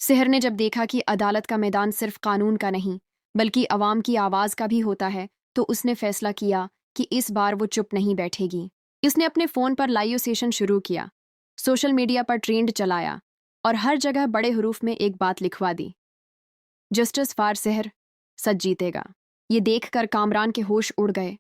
सहर ने जब देखा कि अदालत का मैदान सिर्फ कानून का नहीं बल्कि अवाम की आवाज़ का भी होता है तो उसने फैसला किया कि इस बार वो चुप नहीं बैठेगी। उसने अपने फ़ोन पर लाइव सेशन शुरू किया, सोशल मीडिया पर ट्रेंड चलाया और हर जगह बड़े हरूफ में एक बात लिखवा दी, जस्टिस फॉर सहर, सच जीतेगा। ये देखकर कामरान के होश उड़ गए।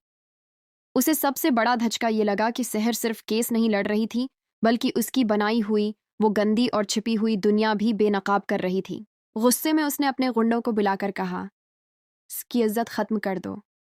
उसे सबसे बड़ा धचका ये लगा कि सहर सिर्फ केस नहीं लड़ रही थी बल्कि उसकी बनाई हुई वो गंदी और छिपी हुई दुनिया भी बेनकाब कर रही थी। गुस्से में उसने अपने गुंडों को बुलाकर कहा, इसकी इज्जत खत्म कर दो,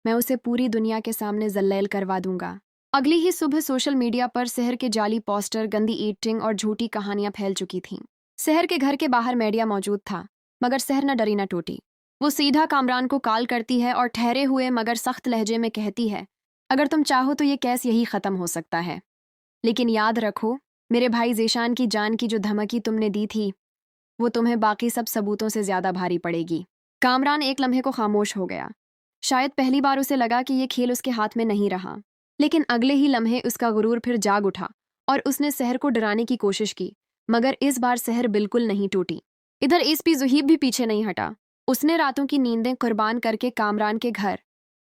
मैं उसे पूरी दुनिया के सामने जल्लैल करवा दूंगा। अगली ही सुबह सोशल मीडिया पर सहर के जाली पोस्टर, गंदी एडिटिंग और झूठी कहानियां फैल चुकी थीं। सहर के घर के बाहर मीडिया मौजूद था, मगर सहर न डरी न टूटी। वो सीधा कामरान को कॉल करती है और ठहरे हुए मगर सख्त लहजे में कहती है, अगर तुम चाहो तो ये केस यही ख़त्म हो सकता है, लेकिन याद रखो मेरे भाई ज़ेशान की जान की जो धमकी तुमने दी थी वो तुम्हें बाकी सब सबूतों से ज़्यादा भारी पड़ेगी। कामरान एक लम्हे को खामोश हो गया। शायद पहली बार उसे लगा कि ये खेल उसके हाथ में नहीं रहा, लेकिन अगले ही लम्हे उसका गुरूर फिर जाग उठा और उसने सहर को डराने की कोशिश की, मगर इस बार सहर बिल्कुल नहीं टूटी। इधर एसपी ज़ुहीब भी पीछे नहीं हटा। उसने रातों की नींदें कुर्बान करके कामरान के घर,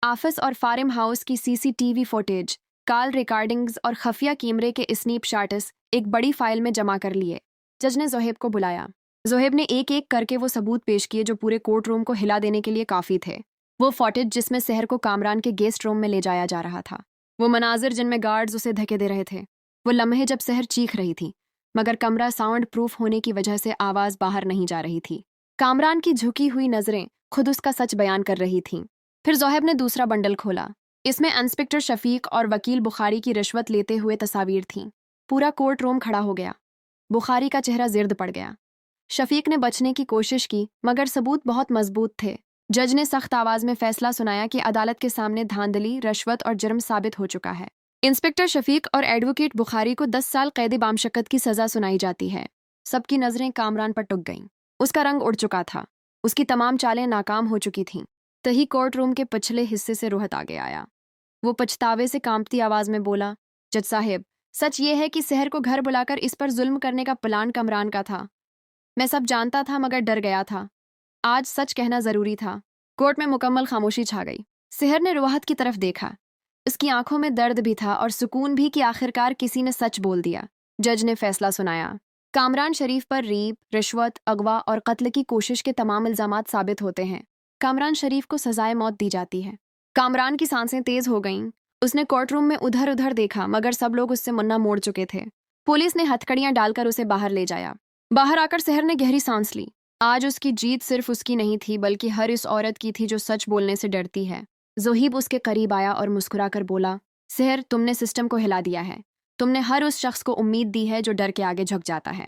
ऑफिस और फार्म हाउस की सीसीटीवी फुटेज, कॉल रिकॉर्डिंग्स और खफिया कैमरे के स्नैप शॉट्स एक बड़ी फाइल में जमा कर लिए। जज ने ज़ुहैब को बुलाया। ज़ुहैब ने एक एक करके वो सबूत पेश किए जो पूरे कोर्ट रूम को हिला देने के लिए काफ़ी थे। वो फुटेज जिसमें सहर को कामरान के गेस्ट रूम में ले जाया जा रहा था, वो मनाजिर जिनमें गार्ड्स उसे धक्के दे रहे थे, वो लम्हे जब सहर चीख रही थी मगर कमरा साउंड प्रूफ होने की वजह से आवाज़ बाहर नहीं जा रही थी। कामरान की झुकी हुई नज़रें खुद उसका सच बयान कर रही थीं। फिर ज़ुहैब ने दूसरा बंडल खोला। इसमें इंस्पेक्टर शफीक और वकील बुखारी की रिश्वत लेते हुए तस्वीर थीं। पूरा कोर्ट रूम खड़ा हो गया। बुखारी का चेहरा जिर्द पड़ गया। शफीक ने बचने की कोशिश की मगर सबूत बहुत मजबूत थे। जज ने सख्त आवाज़ में फैसला सुनाया कि अदालत के सामने धांधली, रश्वत और जुर्म साबित हो चुका है। इंस्पेक्टर शफीक और एडवोकेट बुखारी को 10 साल कैद बामशक्कत की सज़ा सुनाई जाती है। सबकी नज़रें कामरान पर टुक गईं। उसका रंग उड़ चुका था, उसकी तमाम चालें नाकाम हो चुकी थीं। तही कोर्ट रूम के पिछले हिस्से से रोहत आगे आया। वो पछतावे से कांपती आवाज़ में बोला, जज साहिब, सच ये है कि सहर को घर बुलाकर इस पर जुल्म करने का प्लान कमरान का था। मैं सब जानता था मगर डर गया था। आज सच कहना ज़रूरी था। कोर्ट में मुकम्मल खामोशी छा गई। सहर ने रोहत की तरफ देखा। उसकी आंखों में दर्द भी था और सुकून भी कि आखिरकार किसी ने सच बोल दिया। जज ने फैसला सुनाया, कामरान शरीफ पर रेप, रिश्वत, अगवा और कत्ल की कोशिश के तमाम इल्ज़ामात साबित होते हैं। कामरान शरीफ को सजाए मौत दी जाती है। कामरान की सांसें तेज हो गईं। उसने कोर्ट रूम में उधर उधर देखा मगर सब लोग उससे मुन्ना मोड़ चुके थे। पुलिस ने हथकड़ियां डालकर उसे बाहर ले जाया। बाहर आकर सहर ने गहरी सांस ली। आज उसकी जीत सिर्फ उसकी नहीं थी बल्कि हर इस औरत की थी जो सच बोलने से डरती है। ज़ुहीब उसके करीब आया और मुस्कुराकर बोला, सहर, तुमने सिस्टम को हिला दिया है। तुमने हर उस शख्स को उम्मीद दी है जो डर के आगे झुक जाता है।